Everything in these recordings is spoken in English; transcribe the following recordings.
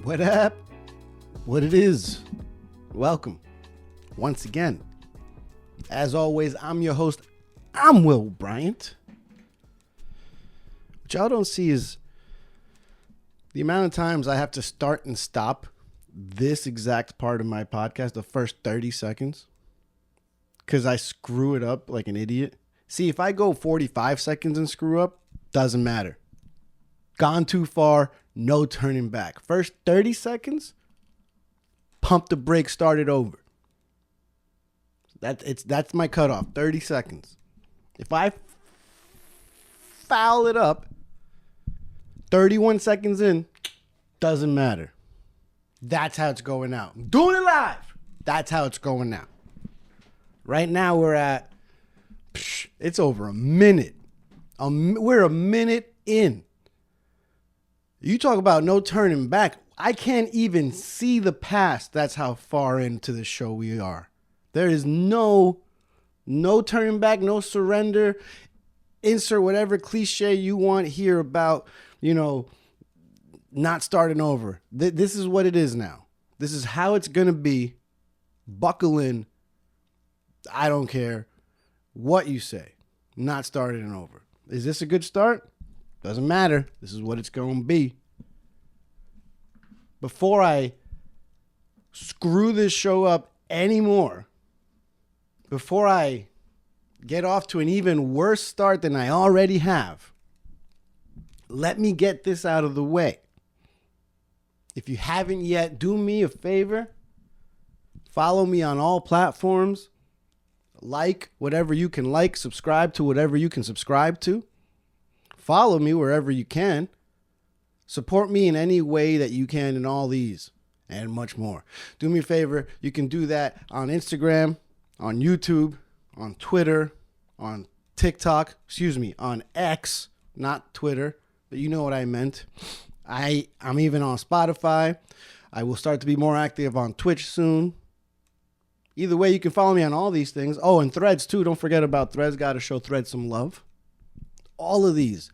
What up? What it is? Welcome once again. As always, I'm your host. I'm Will Bryant. What y'all don't see is the amount of times I have to start and stop this exact part of my podcast, the first 30 seconds, because I screw it up like an idiot. See, if I go 45 seconds and screw up, doesn't matter. Gone too far, no turning back. First 30 seconds, pump the brakes, start it over. That's my cutoff, 30 seconds. If I foul it up, 31 seconds in, doesn't matter. That's how it's going out. I'm doing it live. That's how it's going out. Right now we're at, it's over a minute. We're a minute in. You talk about no turning back. I can't even see the past. That's how far into the show we are. There is no turning back, no surrender. Insert whatever cliche you want here about, not starting over. This is what it is now. This is how it's going to be. Buckle in. I don't care what you say. Not starting over. Is this a good start? Doesn't matter. This is what it's going to be. Before I screw this show up anymore, before I get off to an even worse start than I already have, let me get this out of the way. If you haven't yet, do me a favor. Follow me on all platforms. Like whatever you can like. Subscribe to whatever you can subscribe to. Follow me wherever you can. Support me in any way that you can in all these and much more. Do me a favor. You can do that on Instagram, on YouTube, on Twitter, on TikTok, on X, not Twitter, but you know what I meant. I'm even on Spotify. I will start to be more active on Twitch soon. Either way, you can follow me on all these things. Oh, and Threads too. Don't forget about Threads. Got to show Threads some love. All of these.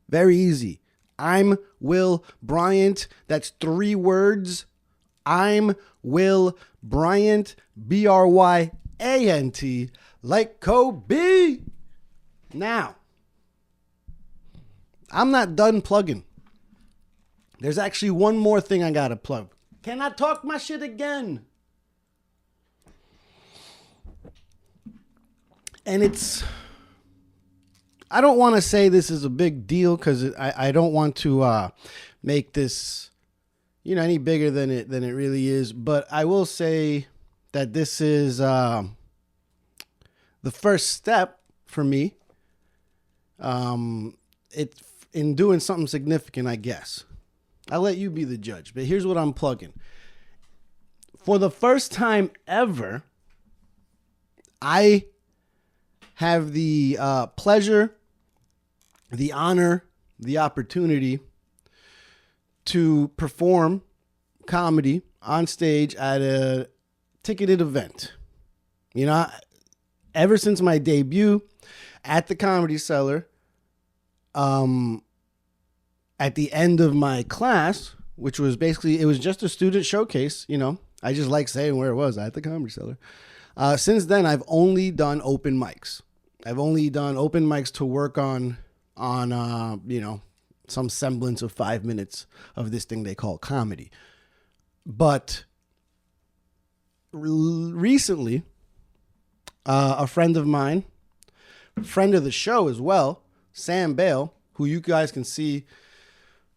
Very easy. I'm Will Bryant. That's 3 words. I'm Will Bryant. Bryant. Like Kobe. Now, I'm not done plugging. There's actually one more thing I got to plug. Can I talk my shit again? And I don't want to say this is a big deal because I don't want to make this, any bigger than it really is. But I will say that this is the first step for me. It's in doing something significant, I guess. I'll let you be the judge. But here's what I'm plugging. For the first time ever, I have the pleasure, the honor, the opportunity to perform comedy on stage at a ticketed event. Ever since my debut at the Comedy Cellar, at the end of my class, which was basically, it was just a student showcase, I just like saying where it was, at the Comedy Cellar. Since then, I've only done open mics. I've only done open mics to work on some semblance of 5 minutes of this thing they call comedy. But recently, a friend of mine, friend of the show as well, Sam Bale, who you guys can see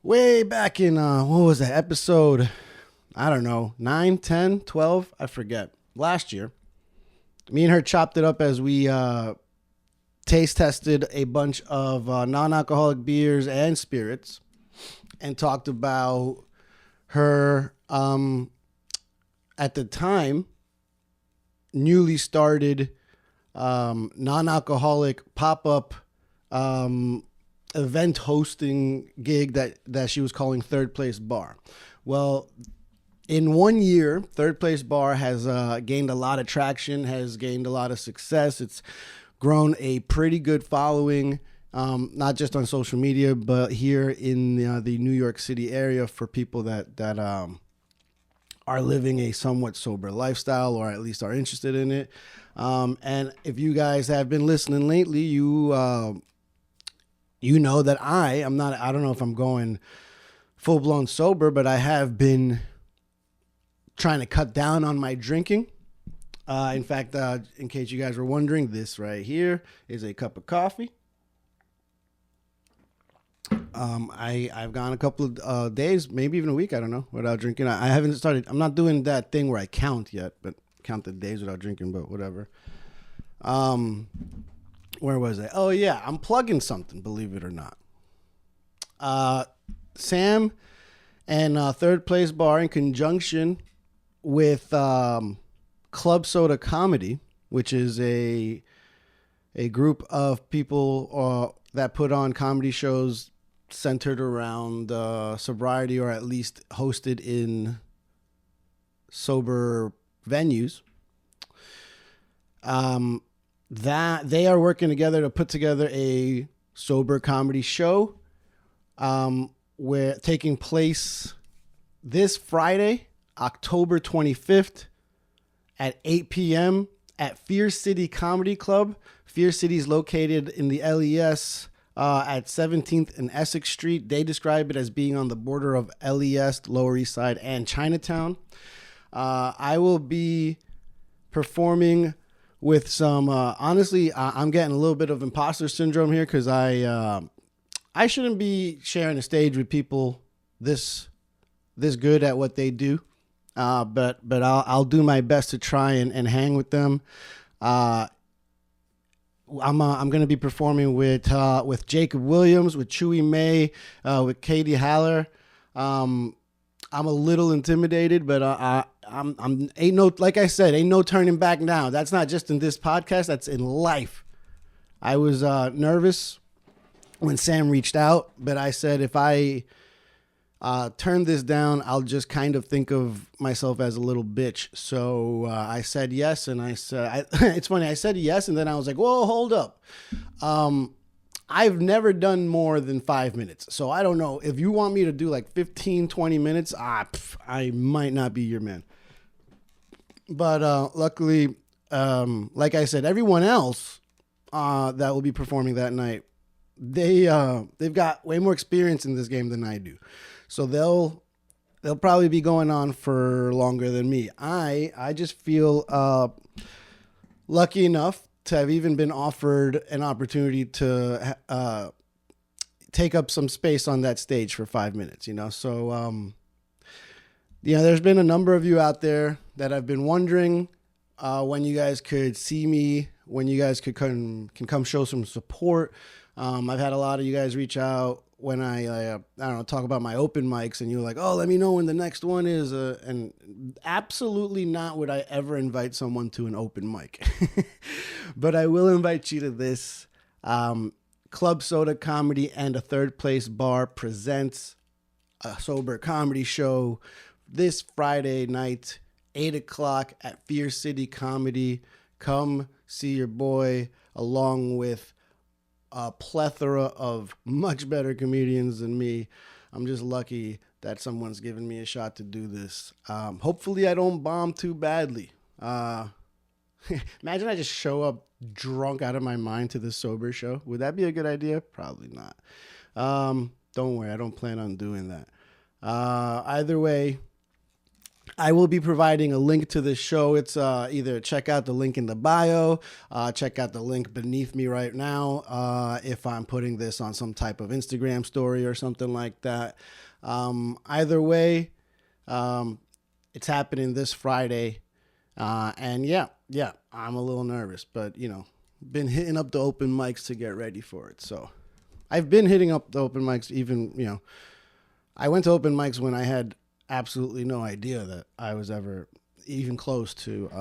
way back in, what was that, episode, I don't know, 9, 10, 12, I forget, last year. Me and her chopped it up as we taste tested a bunch of non-alcoholic beers and spirits and talked about her, at the time, newly started non-alcoholic pop-up event hosting gig that she was calling Third Place Bar. Well, in 1 year, Third Place Bar has gained a lot of traction, has gained a lot of success. It's grown a pretty good following not just on social media, but here in the New York City area for people that are living a somewhat sober lifestyle, or at least are interested in it. And if you guys have been listening lately, you know that I don't know if I'm going full blown sober, but I have been trying to cut down on my drinking. In fact, in case you guys were wondering, this right here is a cup of coffee. I've gone a couple of days, maybe even a week, I don't know, without drinking. I haven't started. I'm not doing that thing where I count yet, but count the days without drinking, but whatever. Where was I? Oh yeah, I'm plugging something, believe it or not. Sam and Third Place Bar, in conjunction with Club Soda Comedy, which is a group of people that put on comedy shows centered around sobriety, or at least hosted in sober venues. That they are working together to put together a sober comedy show, where taking place this Friday, October 25th at 8 p.m. at Fear City Comedy Club. Fear City is located in the LES at 17th and Essex Street. They describe it as being on the border of LES, Lower East Side, and Chinatown. I will be performing with some, honestly, I'm getting a little bit of imposter syndrome here, because I shouldn't be sharing a stage with people this good at what they do. But I'll do my best to try and hang with them. I'm going to be performing with Jacob Williams, with Chewy May, with Katie Haller. I'm a little intimidated, but like I said, ain't no turning back now. That's not just in this podcast, that's in life. I was nervous when Sam reached out, but I said, if I turn this down, I'll just kind of think of myself as a little bitch. So I said yes, and it's funny, I said yes, and then I was like, whoa, hold up. I've never done more than 5 minutes, so I don't know. If you want me to do like 15, 20 minutes, I might not be your man. But luckily, like I said, everyone else that will be performing that night, they've got way more experience in this game than I do. So they'll probably be going on for longer than me. I just feel lucky enough to have even been offered an opportunity to take up some space on that stage for 5 minutes, So, there's been a number of you out there that have been wondering when you guys could see me, when you guys can come show some support. I've had a lot of you guys reach out when I don't know, talk about my open mics, and you're like, oh, let me know when the next one is. And absolutely not would I ever invite someone to an open mic. But I will invite you to this. Club Soda Comedy and a Third Place Bar presents a sober comedy show this Friday night, 8 o'clock at Fear City Comedy. Come see your boy, along with a plethora of much better comedians than me. I'm just lucky that someone's given me a shot to do this. Hopefully I don't bomb too badly. Imagine I just show up drunk out of my mind to this sober show. Would that be a good idea? Probably not. Don't worry, I don't plan on doing that. Either way, I will be providing a link to this show. It's either check out the link in the bio, check out the link beneath me right now if I'm putting this on some type of Instagram story or something like that. Either way, it's happening this Friday. And yeah, I'm a little nervous, but been hitting up the open mics to get ready for it. So I've been hitting up the open mics even, I went to open mics when I had absolutely no idea that I was ever even close to,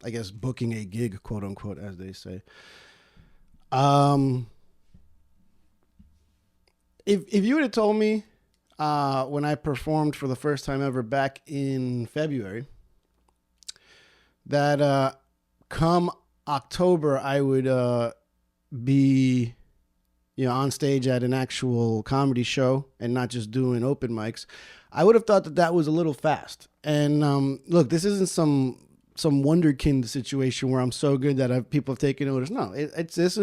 I guess, booking a gig, quote unquote, as they say. If you would have told me when I performed for the first time ever back in February that come October I would be on stage at an actual comedy show and not just doing open mics, I would have thought that was a little fast. And look, this isn't some wonderkind situation where I'm so good that people have taken notice. No, this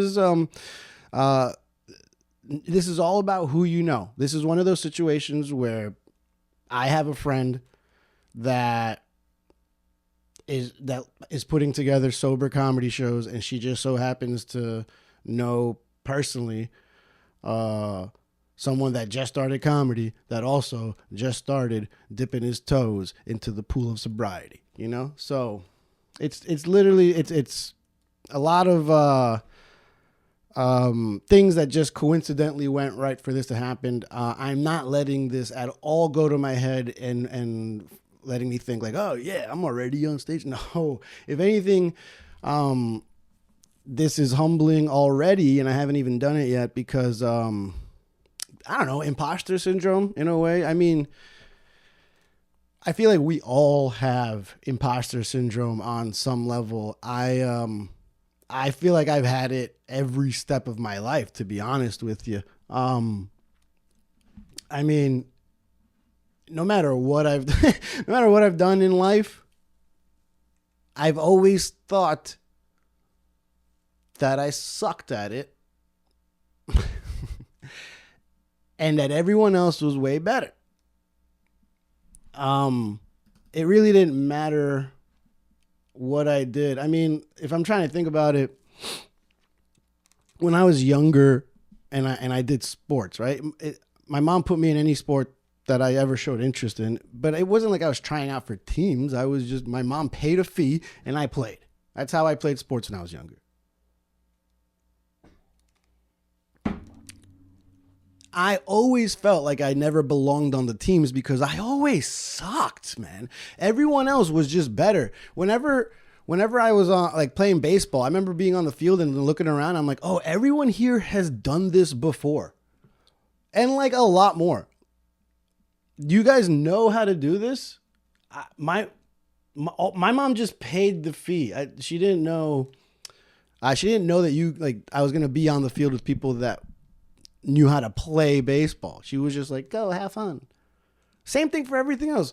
is all about who you know. This is one of those situations where I have a friend that is putting together sober comedy shows, and she just so happens to know personally someone that just started comedy that also just started dipping his toes into the pool of sobriety, So it's literally it's a lot of things that just coincidentally went right for this to happen. I'm not letting this at all go to my head and letting me think like, oh yeah, I'm already on stage. No, if anything, this is humbling already, and I haven't even done it yet because, I don't know, imposter syndrome in a way. I mean, I feel like we all have imposter syndrome on some level. I feel like I've had it every step of my life, to be honest with you. I mean, no matter what I've done in life, I've always thought that I sucked at it and that everyone else was way better. It really didn't matter what I did. I mean, if I'm trying to think about it, when I was younger and I did sports, right? My mom put me in any sport that I ever showed interest in, but it wasn't like I was trying out for teams. My mom paid a fee and I played. That's how I played sports when I was younger. I always felt like I never belonged on the teams because I always sucked, man. Everyone else was just better. Whenever I was like playing baseball, I remember being on the field and looking around. I'm like, oh, everyone here has done this before. And like a lot more. Do you guys know how to do this? My mom just paid the fee. She didn't know. She didn't know that I was going to be on the field with people that knew how to play baseball. She was just like, go have fun. Same thing for everything else.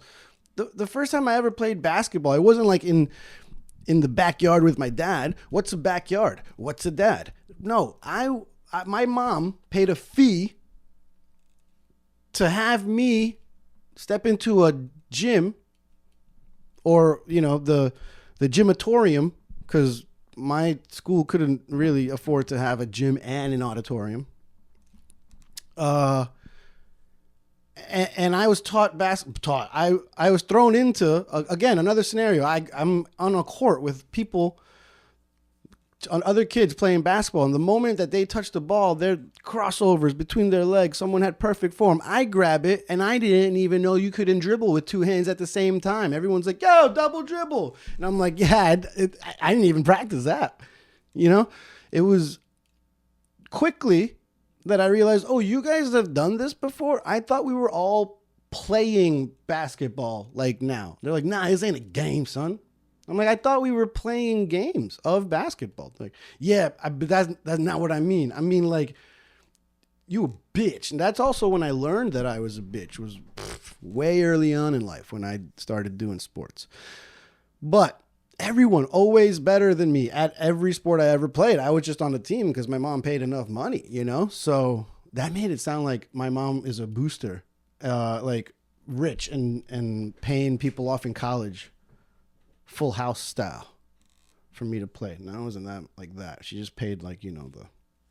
The first time I ever played basketball, it wasn't like in the backyard with my dad. What's a backyard? What's a dad? No, my mom paid a fee to have me step into a gym or, the gymatorium, because my school couldn't really afford to have a gym and an auditorium. And I was I was thrown into, again, another scenario. I'm on a court with people, on other kids playing basketball. And the moment that they touch the ball, their crossovers between their legs, someone had perfect form. I grab it and I didn't even know you couldn't dribble with two hands at the same time. Everyone's like, yo, double dribble. And I'm like, yeah, I didn't even practice that. It was quickly that I realized, oh, you guys have done this before? I thought we were all playing basketball like now. They're like, nah, this ain't a game, son. I'm like, I thought we were playing games of basketball. Like, yeah, but that's not what I mean. I mean, like, you a bitch. And that's also when I learned that I was a bitch. It was way early on in life when I started doing sports. But everyone always better than me at every sport I ever played. I was just on the team because my mom paid enough money, So that made it sound like my mom is a booster, like rich and paying people off in college, full house style, for me to play. No, it wasn't that like that. She just paid like, the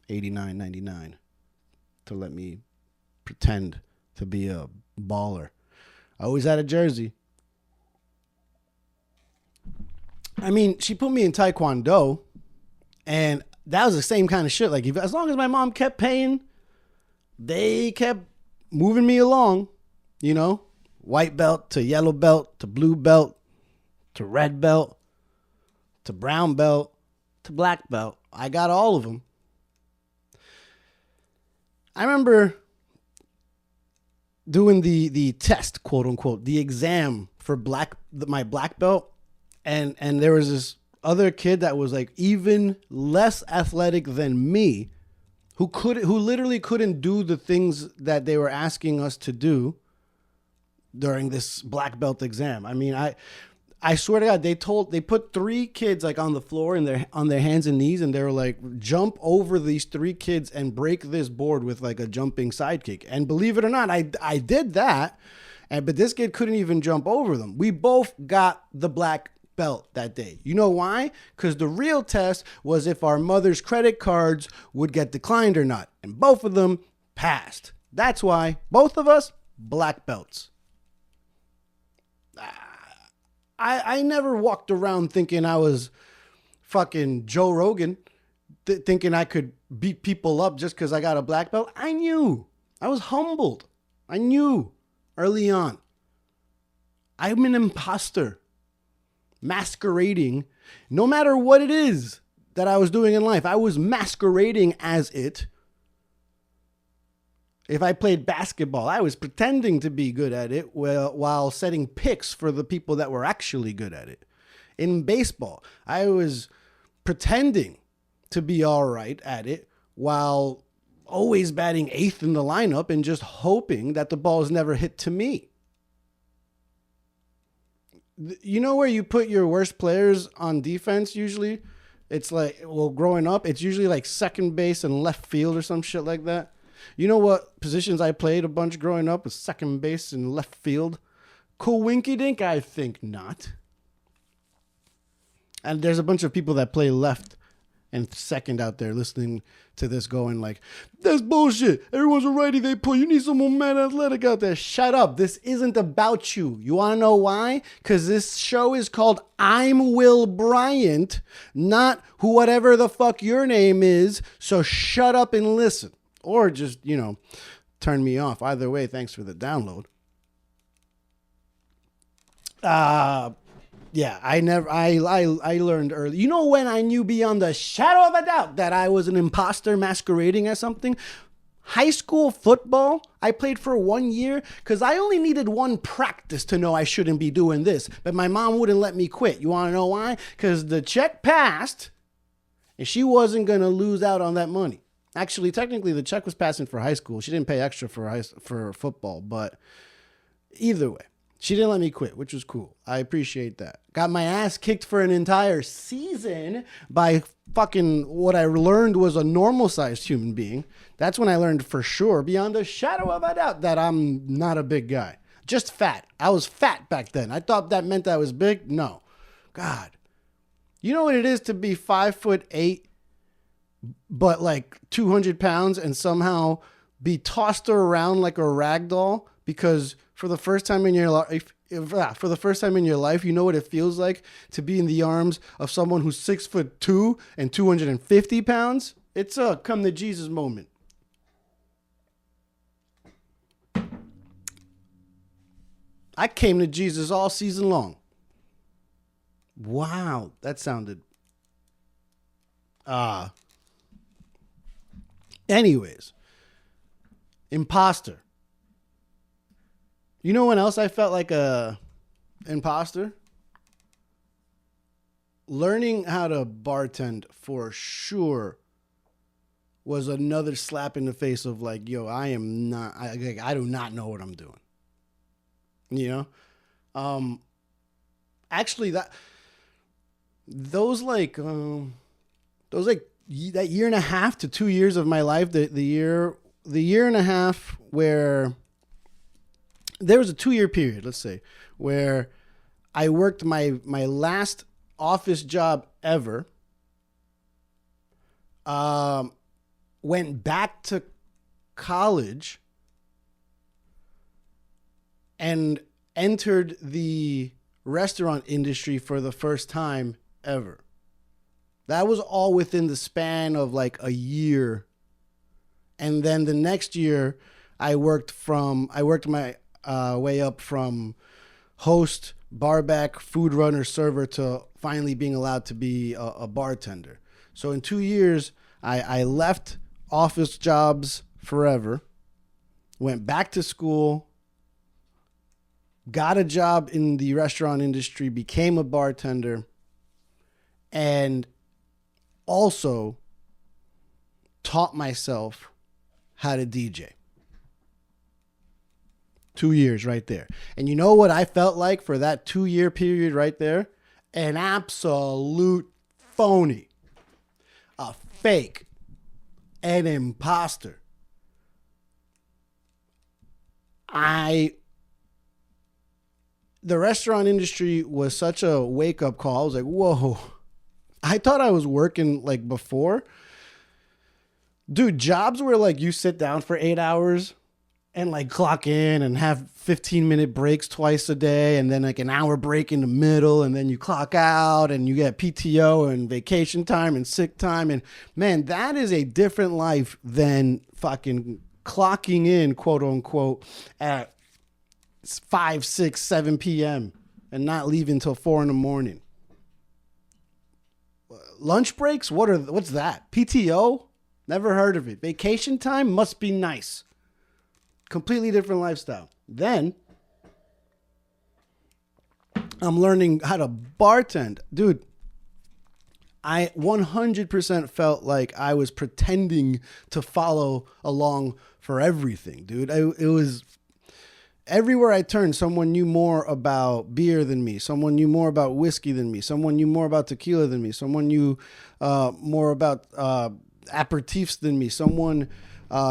$89.99 to let me pretend to be a baller. I always had a jersey. I mean, she put me in Taekwondo, and that was the same kind of shit. Like, as long as my mom kept paying, they kept moving me along, white belt to yellow belt to blue belt to red belt to brown belt to black belt. I got all of them. I remember doing the test, quote unquote, the exam for my black belt. And there was this other kid that was like even less athletic than me who literally couldn't do the things that they were asking us to do during this black belt exam. I mean, I swear to God, they put 3 kids like on the floor and on their hands and knees, and they were like, jump over these 3 kids and break this board with like a jumping sidekick. And believe it or not, I did that, but this kid couldn't even jump over them. We both got the black belt that day. You know why? Because the real test was if our mother's credit cards would get declined or not. And both of them passed. That's why both of us, black belts. I never walked around thinking I was fucking Joe Rogan, thinking I could beat people up just because I got a black belt. I knew. I was humbled. I knew early on. I'm an imposter. Masquerading, no matter what it is that I was doing in life, I was masquerading as it. If I played basketball, I was pretending to be good at it while setting picks for the people that were actually good at it. In baseball, I was pretending to be all right at it while always batting 8th in the lineup and just hoping that the balls never hit to me. You know where you put your worst players on defense usually? It's like, well, growing up, it's usually like second base and left field or some shit like that. You know what positions I played a bunch growing up was second base and left field? Cool winky dink? I think not. And there's a bunch of people that play left and second out there listening to this going like, that's bullshit. Everyone's a righty they play. You need someone mad athletic out there. Shut up. This isn't about you. You want to know why? Because this show is called I'm Will Bryant, not whatever the fuck your name is. So shut up and listen. Or just, turn me off. Either way, thanks for the download. Yeah, I learned early. You know when I knew beyond a shadow of a doubt that I was an imposter masquerading as something? High school football, I played for 1 year because I only needed one practice to know I shouldn't be doing this. But my mom wouldn't let me quit. You want to know why? Because the check passed and she wasn't going to lose out on that money. Actually, technically, the check was passing for high school. She didn't pay extra for football, but either way. She didn't let me quit, which was cool. I appreciate that. Got my ass kicked for an entire season by fucking what I learned was a normal-sized human being. That's when I learned for sure, beyond a shadow of a doubt, that I'm not a big guy. Just fat. I was fat back then. I thought that meant I was big. No. God. You know what it is to be 5'8", but like 200 pounds and somehow be tossed around like a rag doll because for the first time in your life, you know what it feels like to be in the arms of someone who's 6'2" and 250 pounds? It's a come to Jesus moment. I came to Jesus all season long. Wow, that sounded... Anyways, imposter. You know when else I felt like a imposter? Learning how to bartend for sure was another slap in the face of like, yo, I do not know what I'm doing. You know? Actually that year and a half to 2 years of my life, the year and a half where there was a 2-year period, let's say, where I worked my last office job ever, went back to college and entered the restaurant industry for the first time ever. That was all within the span of like a year. And then the next year I worked my way up from host, barback, food runner, server to finally being allowed to be a bartender. So in 2 years, I left office jobs forever, went back to school, got a job in the restaurant industry, became a bartender, and also taught myself how to DJ. 2 years right there. And you know what I felt like for that 2-year period right there? An absolute phony, a fake, an imposter. The restaurant industry was such a wake-up call. I was like, whoa. I thought I was working like before. Dude, jobs where like you sit down for 8 hours and like clock in and have 15-minute breaks twice a day and then like an hour break in the middle and then you clock out and you get PTO and vacation time and sick time. And man, that is a different life than fucking clocking in, quote unquote, at 5, 6, 7 p.m. and not leaving until 4 in the morning. Lunch breaks? What's that? PTO? Never heard of it. Vacation time must be nice. Completely different lifestyle. Then I'm learning how to bartend. Dude, I 100% felt like I was pretending to follow along for everything, dude. It was everywhere I turned, someone knew more about beer than me. Someone knew more about whiskey than me. Someone knew more about tequila than me. Someone knew more about aperitifs than me. Someone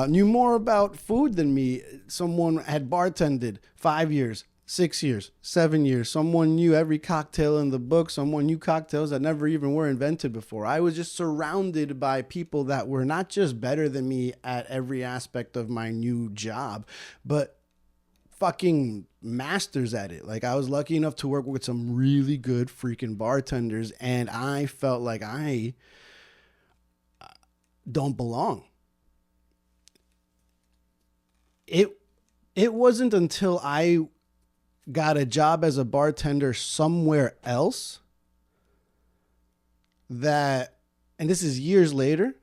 knew more about food than me. Someone had bartended 5 years, 6 years, 7 years. Someone knew every cocktail in the book. Someone knew cocktails that never even were invented before. I was just surrounded by people that were not just better than me at every aspect of my new job, but fucking masters at it. Like I was lucky enough to work with some really good freaking bartenders, and I felt like I don't belong. It wasn't until I got a job as a bartender somewhere else that, and this is years later,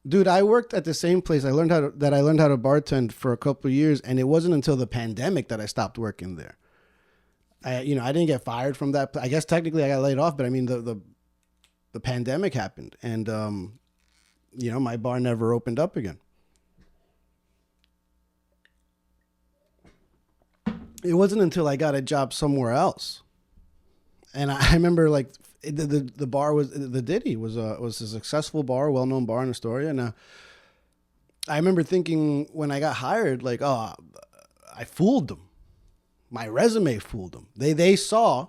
dude, I worked at the same place. I learned how to bartend for a couple of years, and it wasn't until the pandemic that I stopped working there. I didn't get fired from that. I guess technically I got laid off, but I mean the pandemic happened, and my bar never opened up again. It wasn't until I got a job somewhere else, and I remember like the bar was the Diddy was a successful bar, well known bar in Astoria, and I remember thinking when I got hired, like, oh, I fooled them. My resume fooled them. They saw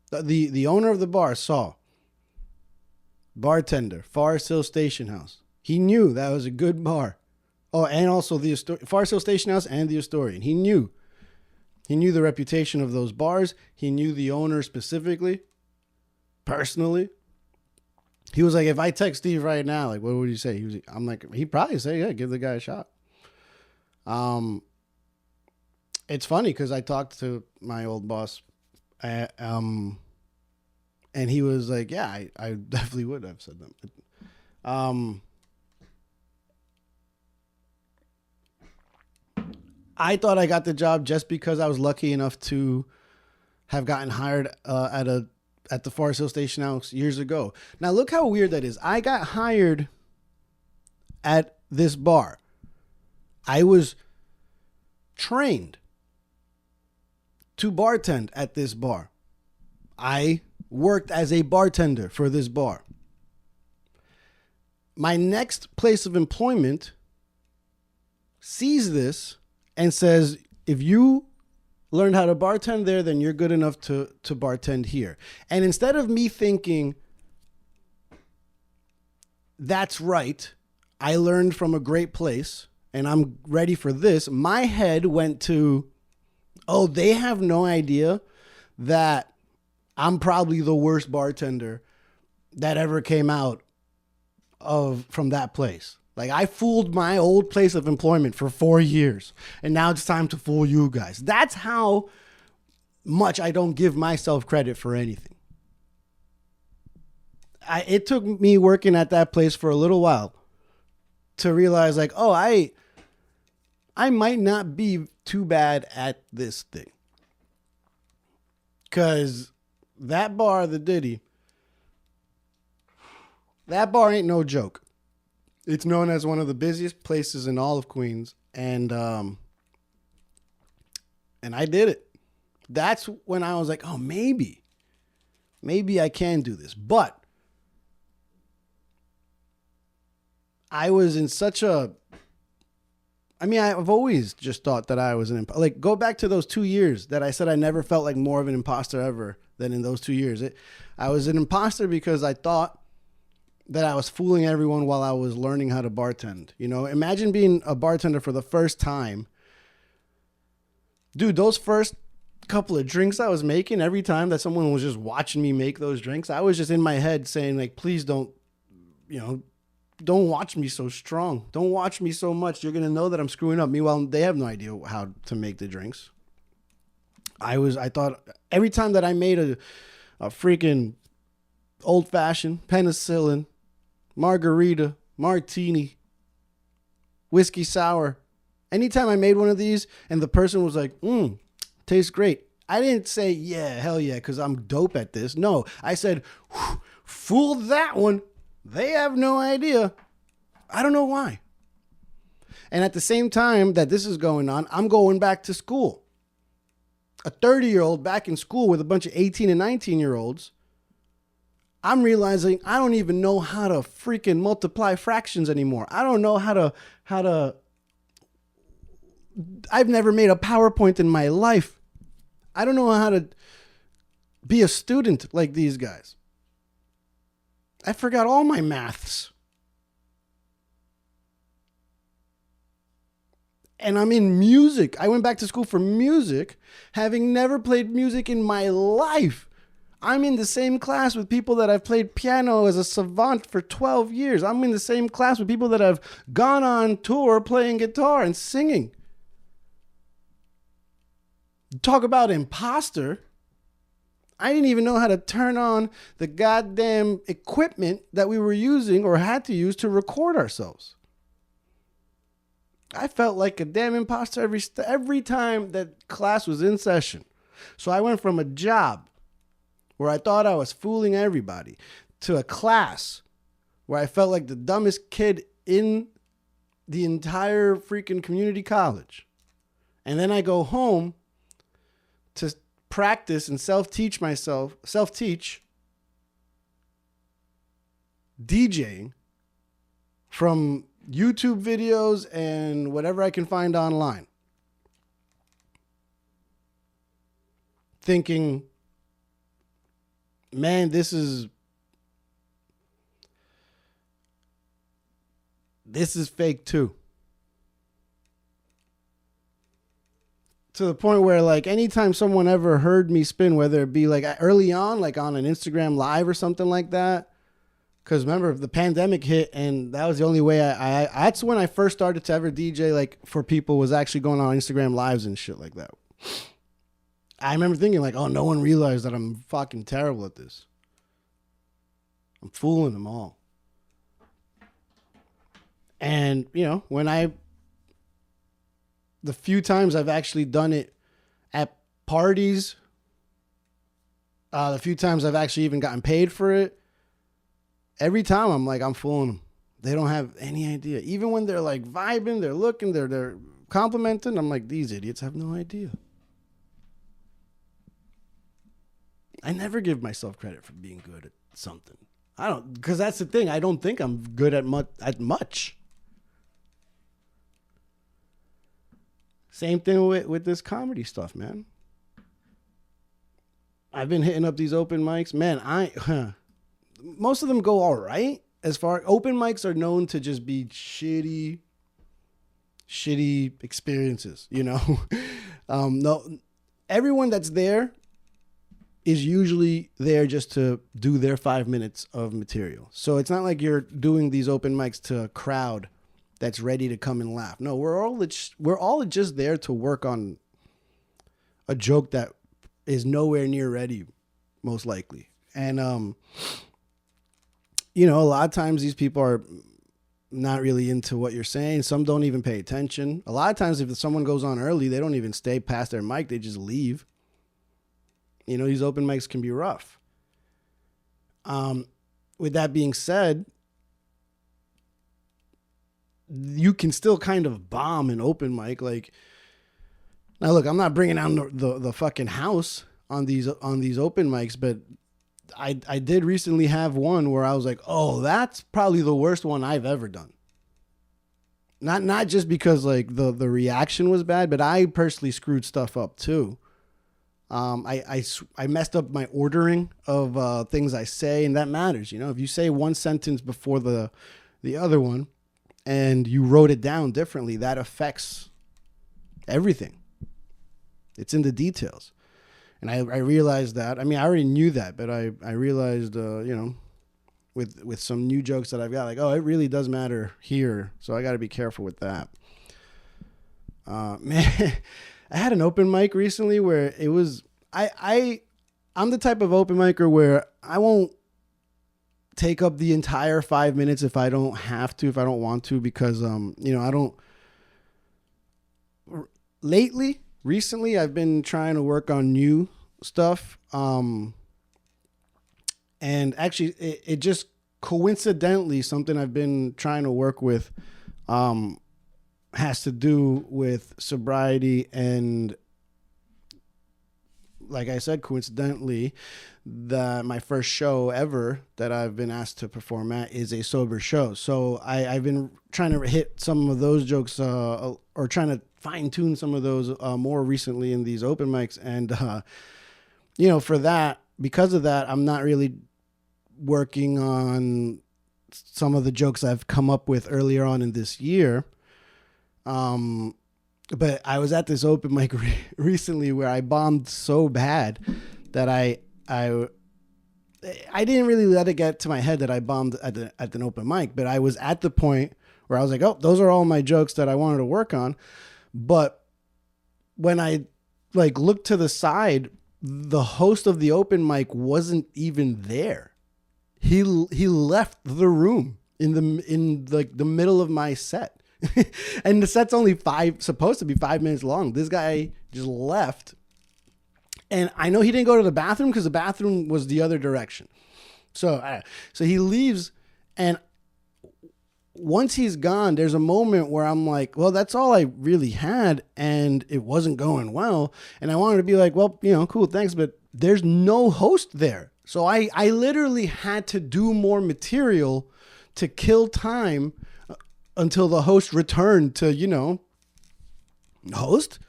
the owner of the bar saw bartender, Forest Hill Station House. He knew that was a good bar. Oh, and also the Forest Hill Station House and the Astorian. He knew the reputation of those bars. He knew the owner specifically, personally. He was like, if I text Steve right now, like, what would you say? I'm like, he'd probably say, yeah, give the guy a shot. It's funny because I talked to my old boss, and he was like, yeah, I definitely would have said that. I thought I got the job just because I was lucky enough to have gotten hired at the Forest Hill Station House years ago. Now look how weird that is. I got hired at this bar. I was trained to bartend at this bar. I worked as a bartender for this bar. My next place of employment sees this and says, if you learned how to bartend there, then you're good enough to bartend here. And instead of me thinking, that's right, I learned from a great place and I'm ready for this, my head went to, oh, they have no idea that I'm probably the worst bartender that ever came out from that place. Like I fooled my old place of employment for 4 years, and now it's time to fool you guys. That's how much I don't give myself credit for anything. It took me working at that place for a little while to realize, like, oh, I might not be too bad at this thing. Because that bar, the Diddy, that bar ain't no joke. It's known as one of the busiest places in all of Queens, and I did it. That's when I was like, oh, maybe I can do this. But I was in such a, I mean, I've always just thought that I was like, go back to those 2 years that I said I never felt like more of an imposter ever than in those 2 years. I was an imposter because I thought that I was fooling everyone while I was learning how to bartend. You know, imagine being a bartender for the first time. Dude, those first couple of drinks I was making, every time that someone was just watching me make those drinks, I was just in my head saying, like, please don't, don't watch me so strong. Don't watch me so much. You're going to know that I'm screwing up. Meanwhile, they have no idea how to make the drinks. I thought every time that I made a freaking old-fashioned, penicillin, margarita, martini, whiskey sour, anytime I made one of these and the person was like, tastes great, I didn't say, yeah, hell yeah, because I'm dope at this. No, I said, fool that one. They have no idea. I don't know why. And at the same time that this is going on, I'm going back to school. A 30-year-old back in school with a bunch of 18 and 19-year-olds. I'm realizing I don't even know how to freaking multiply fractions anymore. I don't know how to, I've never made a PowerPoint in my life. I don't know how to be a student like these guys. I forgot all my maths. And I'm in music. I went back to school for music, having never played music in my life. I'm in the same class with people that I've played piano as a savant for 12 years. I'm in the same class with people that have gone on tour playing guitar and singing. Talk about imposter. I didn't even know how to turn on the goddamn equipment that we were using or had to use to record ourselves. I felt like a damn imposter every time that class was in session. So I went from a job where I thought I was fooling everybody to a class where I felt like the dumbest kid in the entire freaking community college. And then I go home to practice and self-teach DJing from YouTube videos and whatever I can find online. Thinking, man, this is fake too. To the point where, like, anytime someone ever heard me spin, whether it be like early on, like on an Instagram live or something like that, because remember the pandemic hit and that was the only way I that's when I first started to ever DJ, like, for people, was actually going on Instagram lives and shit like that. I remember thinking, like, oh, no one realized that I'm fucking terrible at this. I'm fooling them all. And, the few times I've actually done it at parties, the few times I've actually even gotten paid for it, every time I'm like, I'm fooling them. They don't have any idea. Even when they're like vibing, they're looking, they're complimenting, I'm like, these idiots have no idea. I never give myself credit for being good at something. Because that's the thing. I don't think I'm good at much. Same thing with this comedy stuff, man. I've been hitting up these open mics. Man, most of them go all right. As far open mics are known to just be shitty experiences, No, everyone that's there is usually there just to do their 5 minutes of material. So it's not like you're doing these open mics to a crowd that's ready to come and laugh. No, we're all just there to work on a joke that is nowhere near ready, most likely. And a lot of times these people are not really into what you're saying. Some don't even pay attention. A lot of times if someone goes on early, they don't even stay past their mic. They just leave. These open mics can be rough. With that being said, you can still kind of bomb an open mic. Like, now look, I'm not bringing down the fucking house on these open mics, but I did recently have one where I was like, oh, that's probably the worst one I've ever done. Not just because like the reaction was bad, but I personally screwed stuff up too. I messed up my ordering of things I say, and that matters. You know, if you say one sentence before the other one and you wrote it down differently, that affects everything. It's in the details. And I realized that. I mean, I already knew that, but I realized, you know, with some new jokes that I've got, like, oh, it really does matter here. So I got to be careful with that. Man, I had an open mic recently where it was, I'm the type of open micer where I won't take up the entire 5 minutes if I don't have to, if I don't want to, because, you know, I don't, recently I've been trying to work on new stuff. And actually it just coincidentally, something I've been trying to work with, has to do with sobriety. And like I said, coincidentally, my first show ever that I've been asked to perform at is a sober show. So I've been trying to hit some of those jokes, or trying to fine tune some of those more recently in these open mics. And, you know, because of that, I'm not really working on some of the jokes I've come up with earlier on in this year. But I was at this open mic recently where I bombed so bad that I didn't really let it get to my head that I bombed at an open mic, but I was at the point where I was like, oh, those are all my jokes that I wanted to work on. But when I like looked to the side, the host of the open mic wasn't even there. He left the room in like the middle of my set. And the set's only supposed to be 5 minutes long. This guy just left. And I know he didn't go to the bathroom because the bathroom was the other direction. So he leaves, and once he's gone, there's a moment where I'm like, well, that's all I really had, and it wasn't going well. And I wanted to be like, well, you know, cool, thanks, but there's no host there. So I literally had to do more material to kill time until the host returned to, you know, host.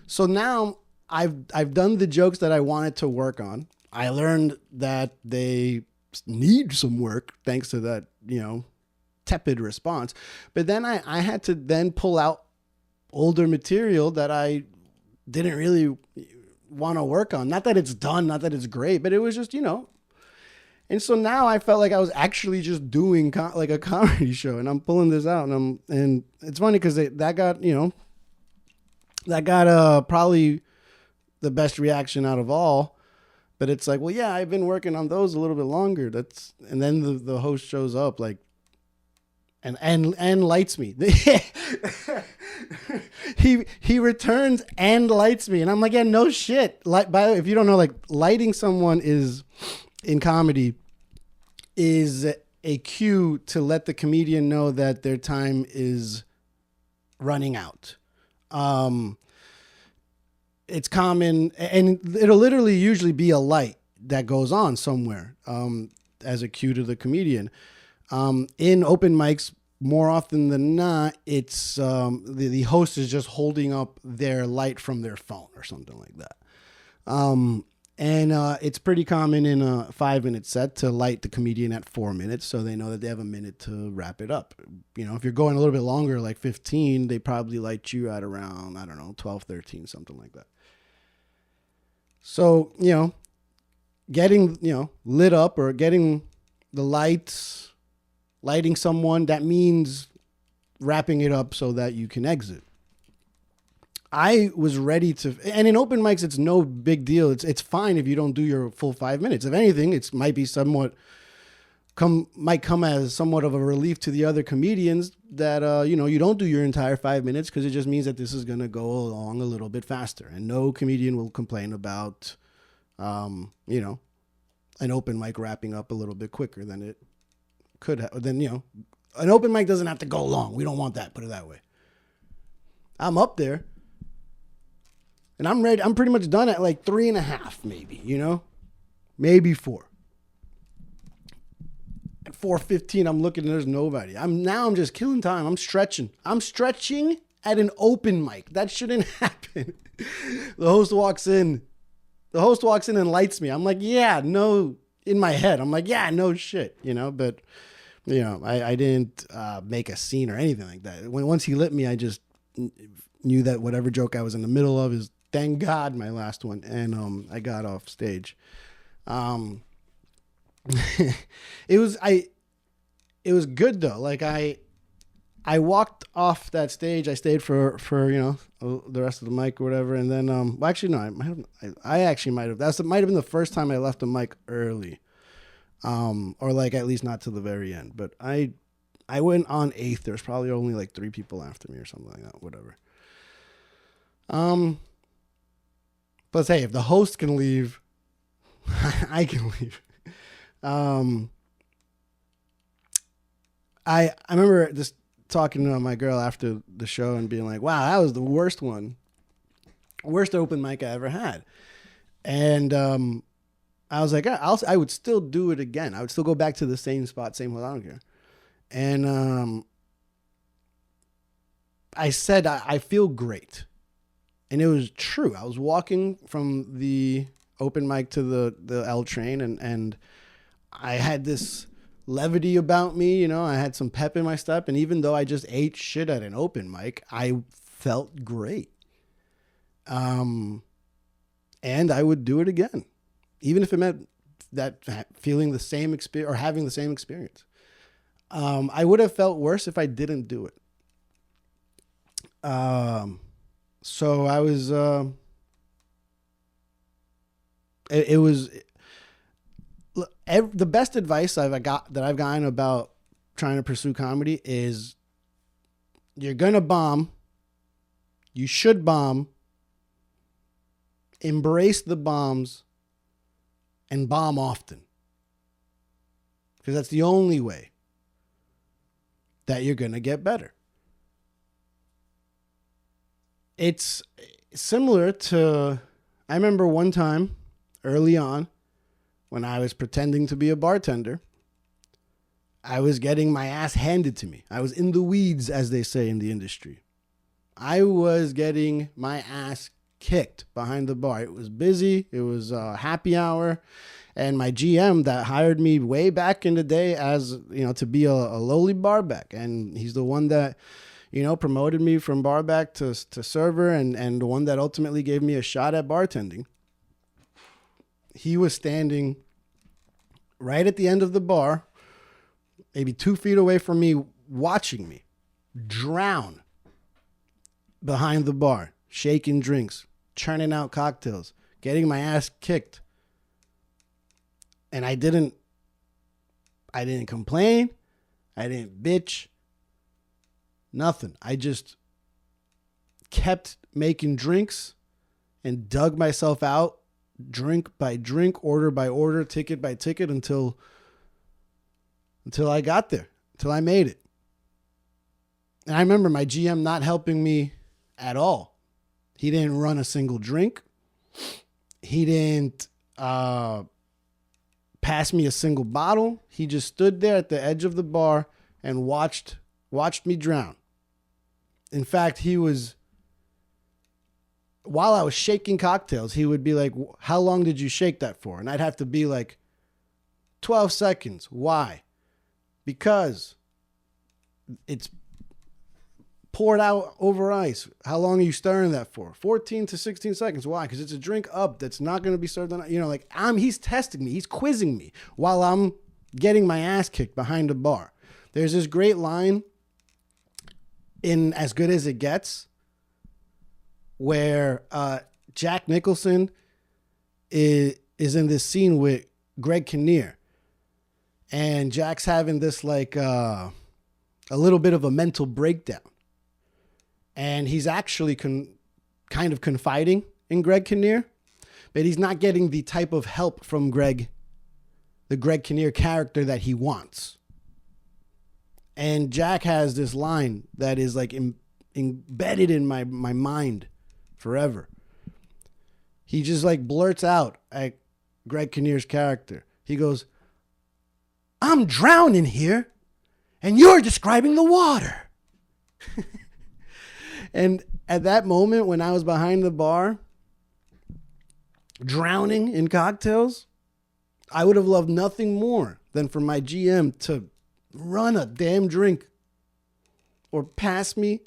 So now I've done the jokes that I wanted to work on. I learned that they need some work thanks to that, you know, tepid response. But then I had to then pull out older material that I didn't really want to work on. Not that it's done, not that it's great, but it was just, you know. And so now I felt like I was actually just doing like a comedy show, and I'm pulling this out, and it's funny because that got, you know, that got probably the best reaction out of all. But it's like, well, yeah, I've been working on those a little bit longer. And then the host shows up like, and lights me. he returns and lights me, and I'm like, yeah, no shit. By the way, if you don't know, like, lighting someone is, in comedy, is a cue to let the comedian know that their time is running out. It's common, and it'll literally usually be a light that goes on somewhere, as a cue to the comedian. In open mics, more often than not, it's the host is just holding up their light from their phone or something like that. And it's pretty common in a 5-minute set to light the comedian at 4 minutes, so they know that they have a minute to wrap it up. You know, if you're going a little bit longer, like 15, they probably light you at around, I don't know, 12, 13, something like that. So, you know, getting, you know, lit up or getting the lights, lighting someone, that means wrapping it up so that you can exit. I was ready to, and in open mics, it's no big deal. It's fine if you don't do your full 5 minutes. If anything, it might be might come as somewhat of a relief to the other comedians that, you know, you don't do your entire 5 minutes, because it just means that this is going to go along a little bit faster, and no comedian will complain about, you know, an open mic wrapping up a little bit quicker than it could have, than, you know, An open mic doesn't have to go long. We don't want that. Put it that way. I'm up there. And I'm ready. I'm pretty much done at like 3.5, maybe, maybe 4. At 4:15, I'm looking and there's nobody. I'm just killing time. I'm stretching. I'm stretching at an open mic. That shouldn't happen. The host walks in and lights me. I'm like, yeah, no, in my head. I'm like, yeah, no shit, but I didn't make a scene or anything like that. Once he lit me, I just knew that whatever joke I was in the middle of is, thank God, my last one. And I got off stage. It was good though. Like I walked off that stage. I stayed for the rest of the mic or whatever, and then well, actually no, I actually might have. That might have been the first time I left the mic early, or like at least not to the very end. But I went on 8th. There's probably only like 3 people after me or something like that. Whatever. But hey, if the host can leave, I can leave. I remember just talking to my girl after the show and being like, wow, that was the worst open mic I ever had. And I was like, I would still do it again. I would still go back to the same spot, same host, I don't care. And I said, I feel great. And it was true. I was walking from the open mic to the L train, and I had this levity about me, I had some pep in my step, and even though I just ate shit at an open mic, I felt great. And I would do it again, even if it meant that feeling the same experience or having the same experience. I would have felt worse if I didn't do it. So I was, it was the best advice I've gotten about trying to pursue comedy is you're going to bomb. You should bomb. Embrace the bombs and bomb often. Because that's the only way that you're going to get better. It's similar to, I remember one time early on when I was pretending to be a bartender, I was getting my ass handed to me. I was in the weeds, as they say in the industry. I was getting my ass kicked behind the bar. It was busy. It was happy hour. And my GM that hired me way back in the day as, to be a lowly barback. And he's the one that, promoted me from barback to server and the one that ultimately gave me a shot at bartending. He was standing right at the end of the bar, maybe 2 feet away from me, watching me drown behind the bar, shaking drinks, churning out cocktails, getting my ass kicked. And I didn't complain. I didn't bitch. Nothing. I just kept making drinks and dug myself out, drink by drink, order by order, ticket by ticket until I got there, until I made it. And I remember my GM not helping me at all. He didn't run a single drink. He didn't pass me a single bottle. He just stood there at the edge of the bar and watched me drown. In fact, while I was shaking cocktails, he would be like, how long did you shake that for? And I'd have to be like, 12 seconds. Why? Because it's poured out over ice. How long are you stirring that for? 14 to 16 seconds. Why? Because it's a drink up that's not going to be served on, he's testing me. He's quizzing me while I'm getting my ass kicked behind a bar. There's this great line in As Good As It Gets where Jack Nicholson is in this scene with Greg Kinnear. And Jack's having this a little bit of a mental breakdown. And he's actually kind of confiding in Greg Kinnear, but he's not getting the type of help from the Greg Kinnear character that he wants. And Jack has this line that is like embedded in my mind forever. He just like blurts out at Greg Kinnear's character. He goes, "I'm drowning here, and you're describing the water." And at that moment, when I was behind the bar, drowning in cocktails, I would have loved nothing more than for my GM to run a damn drink or pass me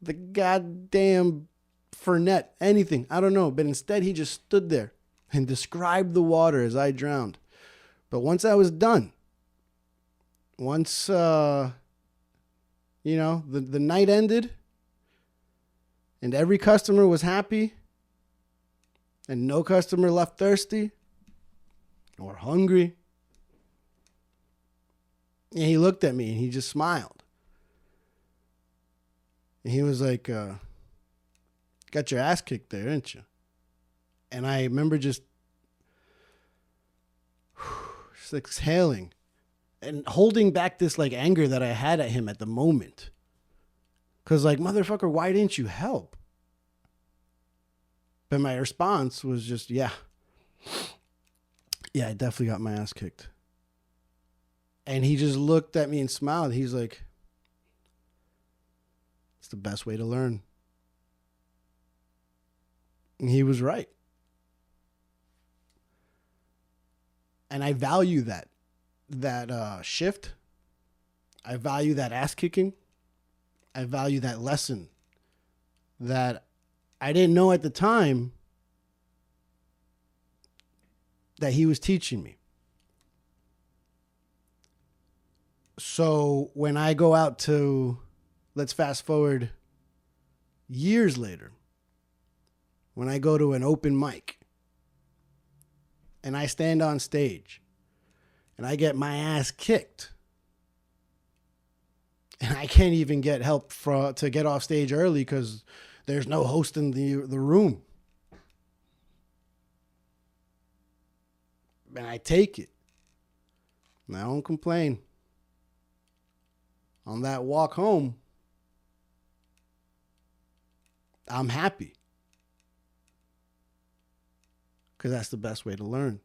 the goddamn Fernet, anything. I don't know. But instead, he just stood there and described the water as I drowned. But once I was done, once, the night ended and every customer was happy and no customer left thirsty or hungry, and he looked at me and he just smiled. And he was like, "Got your ass kicked there, didn't you?" And I remember just exhaling and holding back this like anger that I had at him at the moment. Cause like, motherfucker, why didn't you help? But my response was just, yeah, I definitely got my ass kicked. And he just looked at me and smiled. He's like, "It's the best way to learn." And he was right. And I value that shift. I value that ass kicking. I value that lesson that I didn't know at the time that he was teaching me. So when I go out to, let's fast forward years later, when I go to an open mic and I stand on stage and I get my ass kicked and I can't even get help to get off stage early because there's no host in the room. And I take it. And I don't complain. On that walk home, I'm happy. Because that's the best way to learn.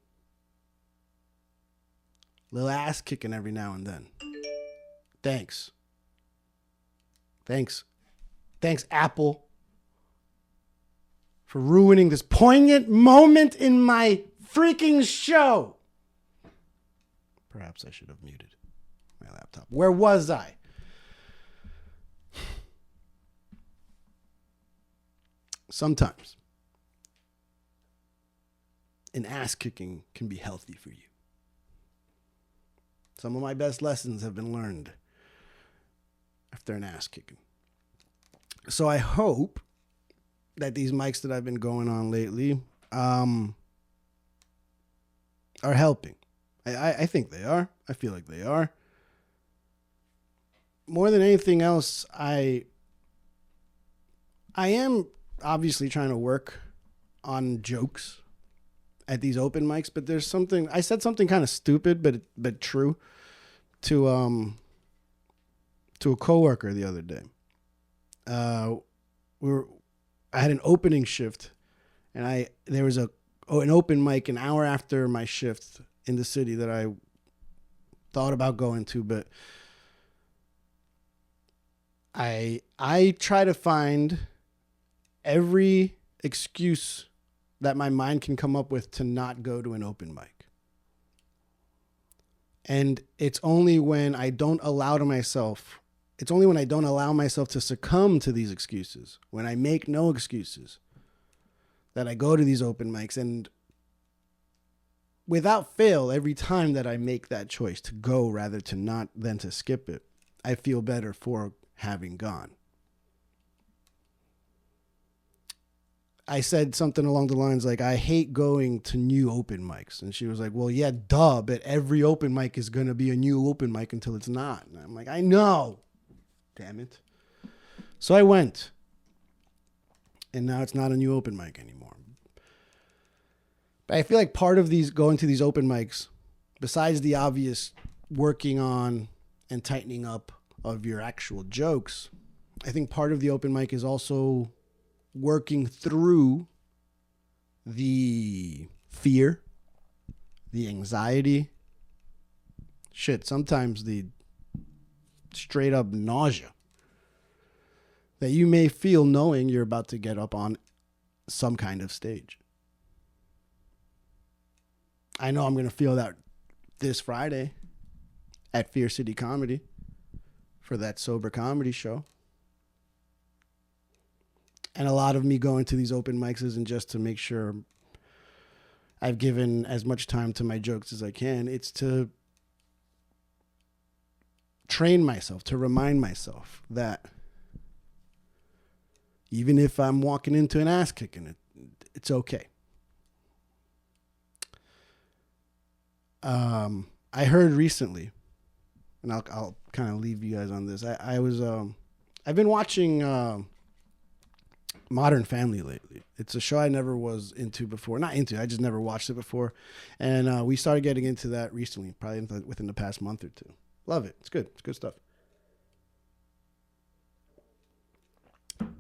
Little ass kicking every now and then. Thanks. Thanks, Apple, for ruining this poignant moment in my freaking show. Perhaps I should have muted my laptop. Where was I? Sometimes an ass kicking can be healthy for you. Some of my best lessons have been learned after an ass kicking. So I hope that these mics that I've been going on lately are helping. I think they are. I feel like they are. More than anything else, I am obviously trying to work on jokes at these open mics, but there's something, I said something kind of stupid but true to a coworker the other day. I had an opening shift, and there was an open mic an hour after my shift in the city that I thought about going to, but I try to find every excuse that my mind can come up with to not go to an open mic. And it's only when I don't allow myself to succumb to these excuses, when I make no excuses, that I go to these open mics. And without fail, every time that I make that choice to go rather to not than to skip it, I feel better for having gone. I said something along the lines like, I hate going to new open mics. And she was like, well, yeah, duh, but every open mic is going to be a new open mic until it's not. And I'm like, I know. Damn it. So I went. And now it's not a new open mic anymore. But I feel like part of going to these open mics, besides the obvious working on and tightening up of your actual jokes, I think part of the open mic is also working through the fear, the anxiety, sometimes the straight up nausea that you may feel knowing you're about to get up on some kind of stage. I know I'm going to feel that this Friday at Fear City Comedy for that sober comedy show. And a lot of me going to these open mics isn't just to make sure I've given as much time to my jokes as I can. It's to train myself, to remind myself that even if I'm walking into an ass kicking, it's okay. I heard recently, and I'll kind of leave you guys on this. I've been watching Modern Family lately. It's a show I never was into before. Not into, I just never watched it before. And we started getting into that recently, probably within the past month or two. Love it. It's good. It's good stuff.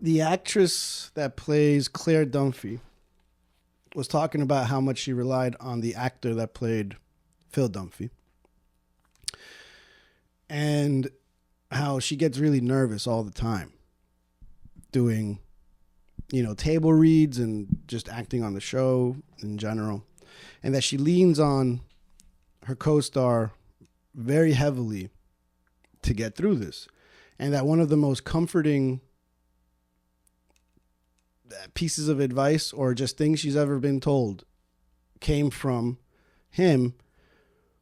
The actress that plays Claire Dunphy was talking about how much she relied on the actor that played Phil Dunphy. And how she gets really nervous all the time doing, table reads and just acting on the show in general. And that she leans on her co-star very heavily to get through this. And that one of the most comforting pieces of advice or just things she's ever been told came from him,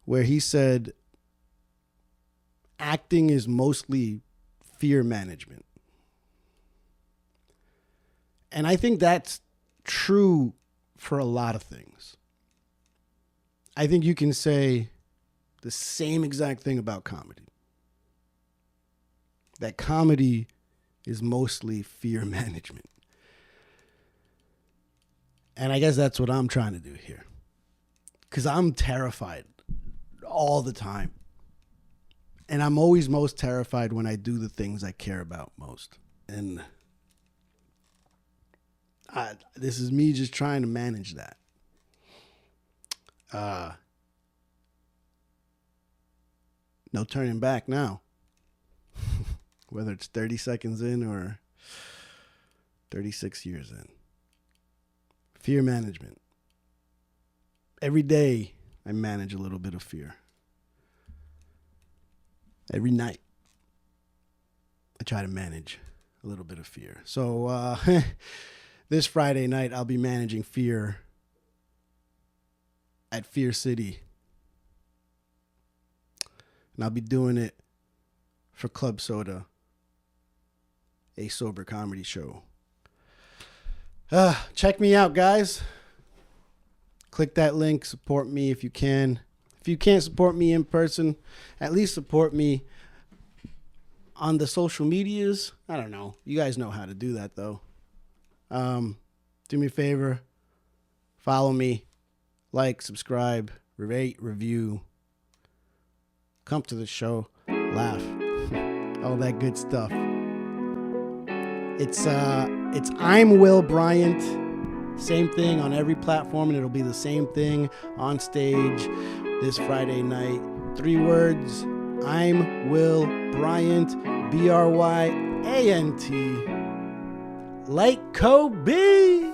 where he said, acting is mostly fear management. And I think that's true for a lot of things. I think you can say the same exact thing about comedy. That comedy is mostly fear management. And I guess that's what I'm trying to do here. Because I'm terrified all the time. And I'm always most terrified when I do the things I care about most. And this is me just trying to manage that. No turning back now. Whether it's 30 seconds in or 36 years in. Fear management. Every day I manage a little bit of fear. Every night I try to manage a little bit of fear. So this Friday night I'll be managing fear at Fear City. And I'll be doing it for Club Soda, a sober comedy show. Check me out, guys. Click that link. Support me if you can. If you can't support me in person, at least support me on the social medias. I don't know. You guys know how to do that, though. Do me a favor. Follow me. Like, subscribe, rate, review. Come to the show. Laugh. All that good stuff. It's I'm Will Bryant. Same thing on every platform, and it'll be the same thing on stage this Friday night. 3 words. I'm Will Bryant. Bryant. Like Kobe.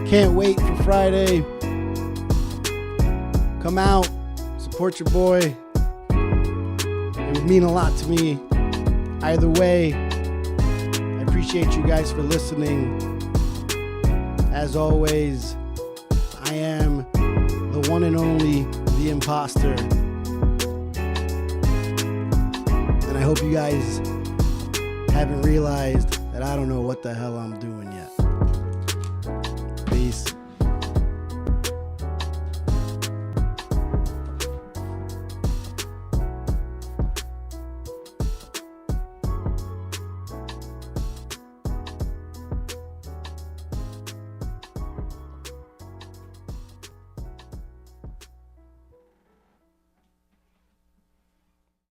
Can't wait for Friday. Come out. Support your boy. It would mean a lot to me. Either way, I appreciate you guys for listening. As always, I am the one and only, the Imposter. And I hope you guys haven't realized that I don't know what the hell I'm doing yet. Peace.